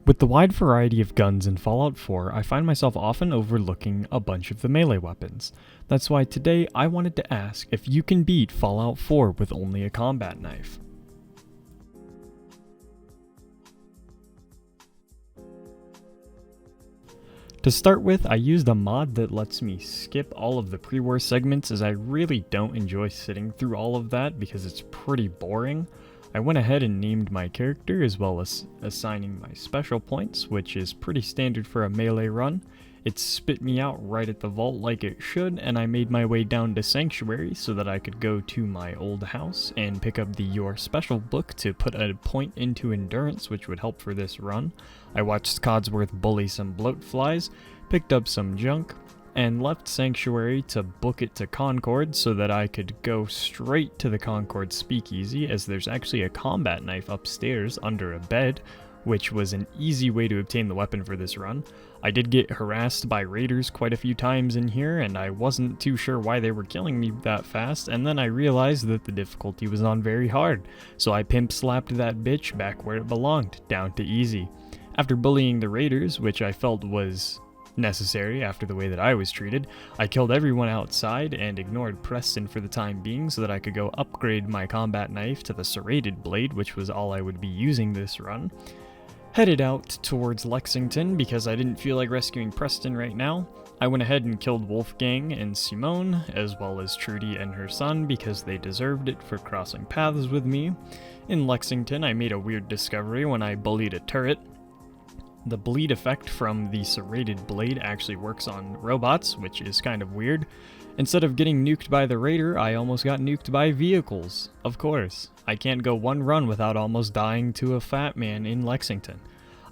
With the wide variety of guns in Fallout 4, I find myself often overlooking a bunch of the melee weapons. That's why today I wanted to ask if you can beat Fallout 4 with only a combat knife. To start with, I used a mod that lets me skip all of the pre-war segments, as I really don't enjoy sitting through all of that because it's pretty boring. I went ahead and named my character as well as assigning my special points, which is pretty standard for a melee run. It spit me out right at the vault like it should, and I made my way down to Sanctuary so that I could go to my old house and pick up the Your Special book to put a point into endurance, which would help for this run. I watched Codsworth bully some bloat flies, picked up some junk, and left Sanctuary to book it to Concord so that I could go straight to the Concord speakeasy, as there's actually a combat knife upstairs under a bed, which was an easy way to obtain the weapon for this run. I did get harassed by raiders quite a few times in here, and I wasn't too sure why they were killing me that fast, and then I realized that the difficulty was on very hard, so I pimp slapped that bitch back where it belonged, down to easy. After bullying the raiders, which I felt was necessary after the way that I was treated, I killed everyone outside and ignored Preston for the time being so that I could go upgrade my combat knife to the serrated blade, which was all I would be using this run. Headed out towards Lexington because I didn't feel like rescuing Preston right now. I went ahead and killed Wolfgang and Simone, as well as Trudy and her son, because they deserved it for crossing paths with me. In Lexington, I made a weird discovery when I bullied a turret. The bleed effect from the serrated blade actually works on robots, which is kind of weird. Instead of getting nuked by the raider, I almost got nuked by vehicles. Of course, I can't go one run without almost dying to a fat man in Lexington.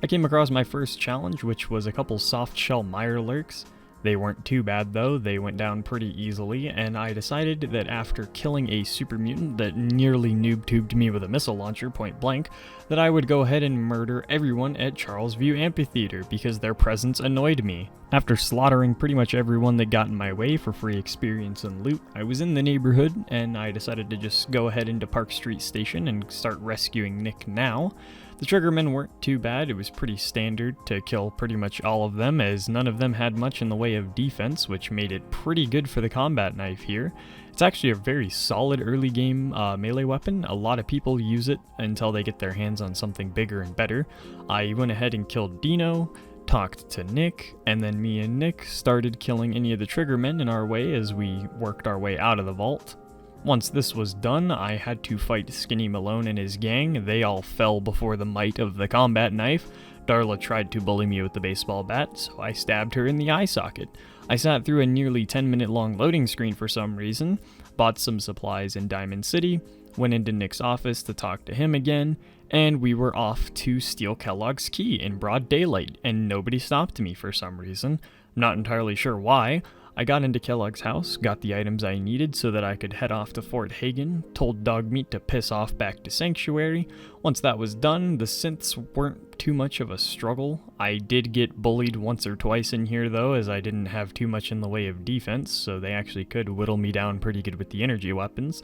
I came across my first challenge, which was a couple soft-shell Mirelurks. They weren't too bad though, they went down pretty easily, and I decided that after killing a super mutant that nearly noob-tubed me with a missile launcher point blank, that I would go ahead and murder everyone at Charles View Amphitheater because their presence annoyed me. After slaughtering pretty much everyone that got in my way for free experience and loot, I was in the neighborhood, and I decided to just go ahead into Park Street Station and start rescuing Nick now. The triggermen weren't too bad. It was pretty standard to kill pretty much all of them, as none of them had much in the way of defense, which made it pretty good for the combat knife here. It's actually a very solid early game melee weapon. A lot of people use it until they get their hands on something bigger and better. I went ahead and killed Dino, talked to Nick, and then me and Nick started killing any of the triggermen in our way as we worked our way out of the vault. Once this was done, I had to fight Skinny Malone and his gang. They all fell before the might of the combat knife. Darla tried to bully me with the baseball bat, so I stabbed her in the eye socket. I sat through a nearly 10-minute long loading screen for some reason, bought some supplies in Diamond City, went into Nick's office to talk to him again, and we were off to steal Kellogg's key in broad daylight, and nobody stopped me for some reason. I'm not entirely sure why. I got into Kellogg's house, got the items I needed so that I could head off to Fort Hagen, told Dogmeat to piss off back to Sanctuary. Once that was done, the synths weren't too much of a struggle. I did get bullied once or twice in here though, as I didn't have too much in the way of defense, so they actually could whittle me down pretty good with the energy weapons.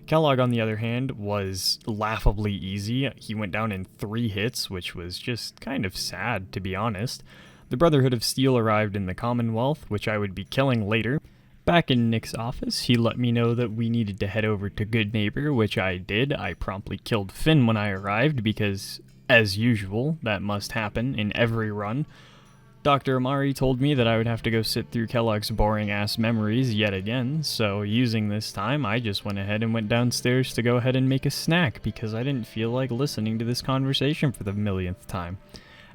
Kellogg, on the other hand, was laughably easy. He went down in 3 hits, which was just kind of sad, to be honest. The Brotherhood of Steel arrived in the Commonwealth, which I would be killing later. Back in Nick's office, he let me know that we needed to head over to Good Neighbor, which I did. I promptly killed Finn when I arrived because, as usual, that must happen in every run. Dr. Amari told me that I would have to go sit through Kellogg's boring-ass memories yet again, so using this time, I just went ahead and went downstairs to go ahead and make a snack because I didn't feel like listening to this conversation for the millionth time.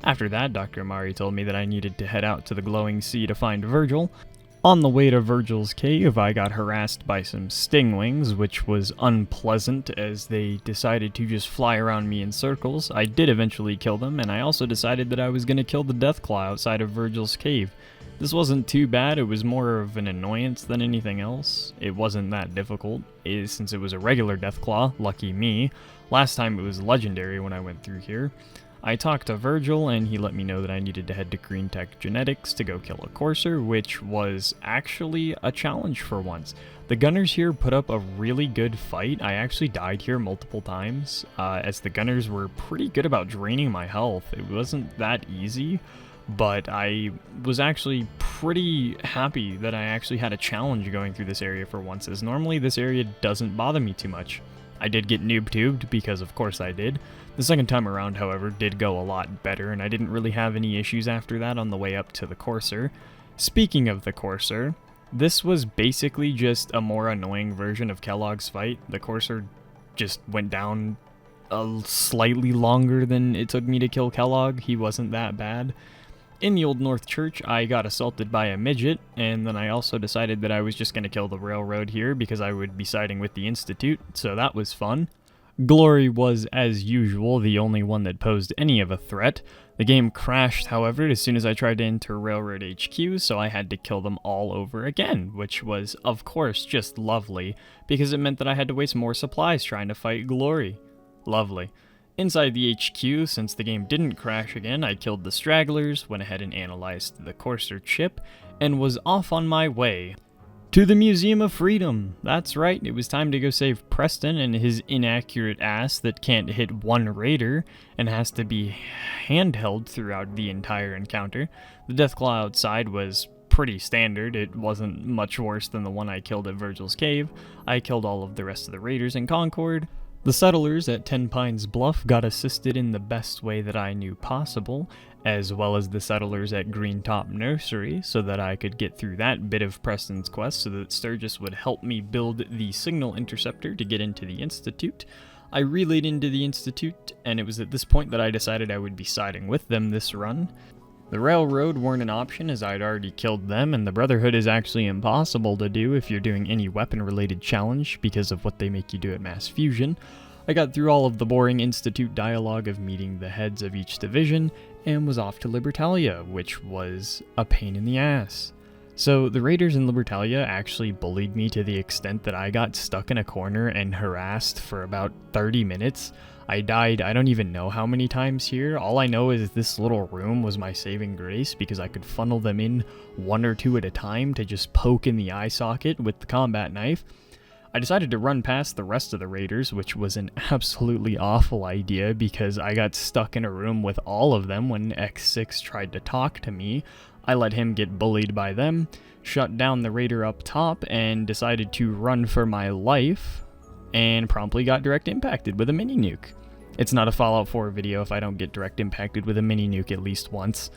After that, Dr. Amari told me that I needed to head out to the glowing sea to find Virgil. On the way to Virgil's cave, I got harassed by some stingwings, which was unpleasant as they decided to just fly around me in circles. I did eventually kill them, and I also decided that I was going to kill the Deathclaw outside of Virgil's cave. This wasn't too bad, it was more of an annoyance than anything else. It wasn't that difficult, since it was a regular Deathclaw, lucky me. Last time it was legendary when I went through here. I talked to Virgil and he let me know that I needed to head to Green Tech Genetics to go kill a courser, which was actually a challenge for once. The gunners here put up a really good fight. I actually died here multiple times, as the gunners were pretty good about draining my health. It wasn't that easy, but I was actually pretty happy that I actually had a challenge going through this area for once, as normally this area doesn't bother me too much. I did get noob-tubed, because of course I did. The second time around, however, did go a lot better, and I didn't really have any issues after that on the way up to the courser. Speaking of the courser, this was basically just a more annoying version of Kellogg's fight. The courser just went down slightly longer than it took me to kill Kellogg. He wasn't that bad. In the Old North Church, I got assaulted by a midget, and then I also decided that I was just going to kill the railroad here because I would be siding with the Institute, so that was fun. Glory was, as usual, the only one that posed any of a threat. The game crashed, however, as soon as I tried to enter Railroad HQ, so I had to kill them all over again, which was, of course, just lovely, because it meant that I had to waste more supplies trying to fight Glory. Lovely. Inside the HQ, since the game didn't crash again, I killed the stragglers, went ahead and analyzed the courser chip, and was off on my way to the Museum of Freedom. That's right, it was time to go save Preston and his inaccurate ass that can't hit one raider and has to be handheld throughout the entire encounter. The Deathclaw outside was pretty standard. It wasn't much worse than the one I killed at Virgil's cave. I killed all of the rest of the raiders in Concord. The settlers at Ten Pines Bluff got assisted in the best way that I knew possible, as well as the settlers at Green Top Nursery, so that I could get through that bit of Preston's quest so that Sturgis would help me build the signal interceptor to get into the Institute. I relayed into the Institute, and it was at this point that I decided I would be siding with them this run. The Railroad weren't an option as I'd already killed them, and the Brotherhood is actually impossible to do if you're doing any weapon-related challenge because of what they make you do at Mass Fusion. I got through all of the boring Institute dialogue of meeting the heads of each division, and was off to Libertalia, which was a pain in the ass. So the raiders in Libertalia actually bullied me to the extent that I got stuck in a corner and harassed for about 30 minutes. I died I don't even know how many times here. All I know is this little room was my saving grace because I could funnel them in one or two at a time to just poke in the eye socket with the combat knife. I decided to run past the rest of the raiders, which was an absolutely awful idea because I got stuck in a room with all of them when X6 tried to talk to me. I let him get bullied by them, shut down the raider up top, and decided to run for my life, and promptly got direct impacted with a mini nuke. It's not a Fallout 4 video if I don't get direct impacted with a mini nuke at least once.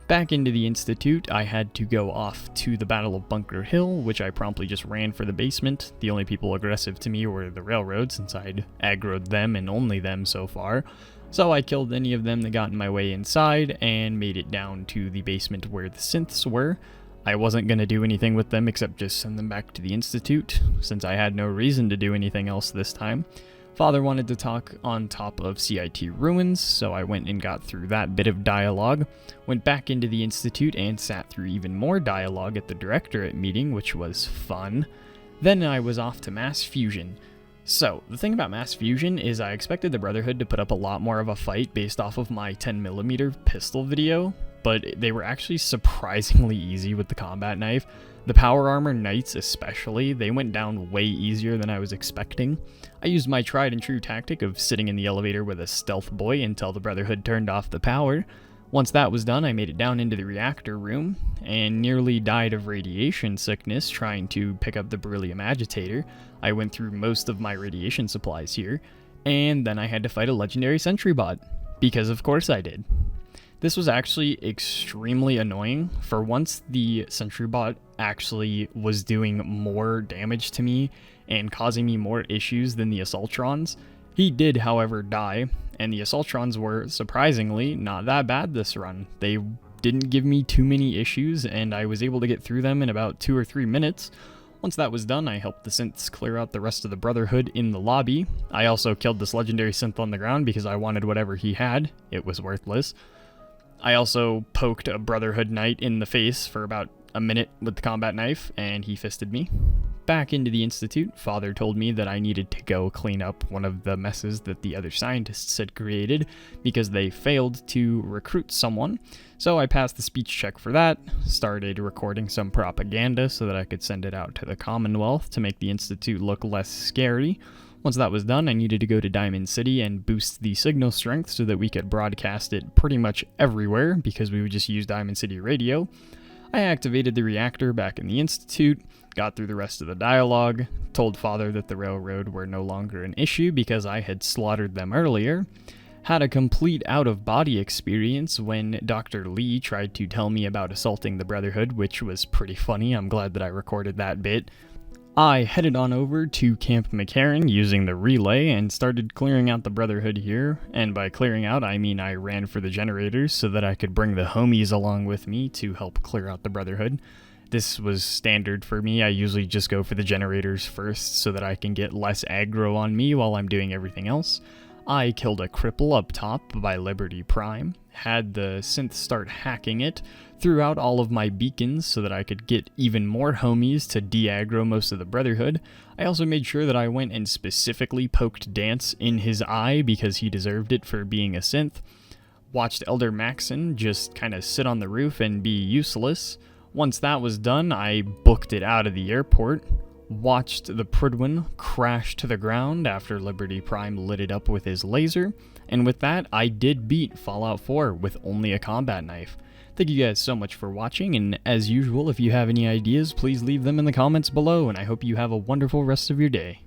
Back into the Institute, I had to go off to the Battle of Bunker Hill, which I promptly just ran for the basement. The only people aggressive to me were the Railroad, since I'd aggroed them and only them so far. So I killed any of them that got in my way inside, and made it down to the basement where the synths were. I wasn't going to do anything with them except just send them back to the Institute, since I had no reason to do anything else this time. Father wanted to talk on top of CIT ruins, so I went and got through that bit of dialogue, went back into the Institute and sat through even more dialogue at the Directorate meeting, which was fun. Then I was off to Mass Fusion. So, the thing about Mass Fusion is I expected the Brotherhood to put up a lot more of a fight based off of my 10mm pistol video, but they were actually surprisingly easy with the combat knife. The Power Armor Knights especially, they went down way easier than I was expecting. I used my tried and true tactic of sitting in the elevator with a stealth boy until the Brotherhood turned off the power. Once that was done, I made it down into the reactor room, and nearly died of radiation sickness trying to pick up the beryllium agitator. I went through most of my radiation supplies here, and then I had to fight a legendary sentry bot, because of course I did. This was actually extremely annoying. For once, the sentry bot actually was doing more damage to me and causing me more issues than the Assaultrons. He did, however, die, and the Assaultrons were surprisingly not that bad this run. They didn't give me too many issues, and I was able to get through them in about 2 or 3 minutes. Once that was done, I helped the synths clear out the rest of the Brotherhood in the lobby. I also killed this legendary synth on the ground because I wanted whatever he had. It was worthless. I also poked a Brotherhood Knight in the face for about a minute with the combat knife, and he fisted me. back into the Institute, Father told me that I needed to go clean up one of the messes that the other scientists had created because they failed to recruit someone. So I passed the speech check for that, started recording some propaganda so that I could send it out to the Commonwealth to make the Institute look less scary. Once that was done, I needed to go to Diamond City and boost the signal strength so that we could broadcast it pretty much everywhere because we would just use Diamond City radio. I activated the reactor back in the Institute, got through the rest of the dialogue, told Father that the railroad were no longer an issue because I had slaughtered them earlier, had a complete out-of-body experience when Dr. Lee tried to tell me about assaulting the Brotherhood, which was pretty funny. I'm glad that I recorded that bit. I headed on over to Camp McCarran using the relay and started clearing out the Brotherhood here, and by clearing out I mean I ran for the generators so that I could bring the homies along with me to help clear out the Brotherhood. This was standard for me. I usually just go for the generators first so that I can get less aggro on me while I'm doing everything else. I killed a cripple up top by Liberty Prime, had the synth start hacking it, threw out all of my beacons so that I could get even more homies to de-aggro most of the Brotherhood. I also made sure that I went and specifically poked Dance in his eye because he deserved it for being a synth. Watched Elder Maxon just kind of sit on the roof and be useless. Once that was done, I booked it out of the airport. Watched the Prydwen crash to the ground after Liberty Prime lit it up with his laser, and with that, I did beat Fallout 4 with only a combat knife. Thank you guys so much for watching, and as usual, if you have any ideas, please leave them in the comments below, and I hope you have a wonderful rest of your day.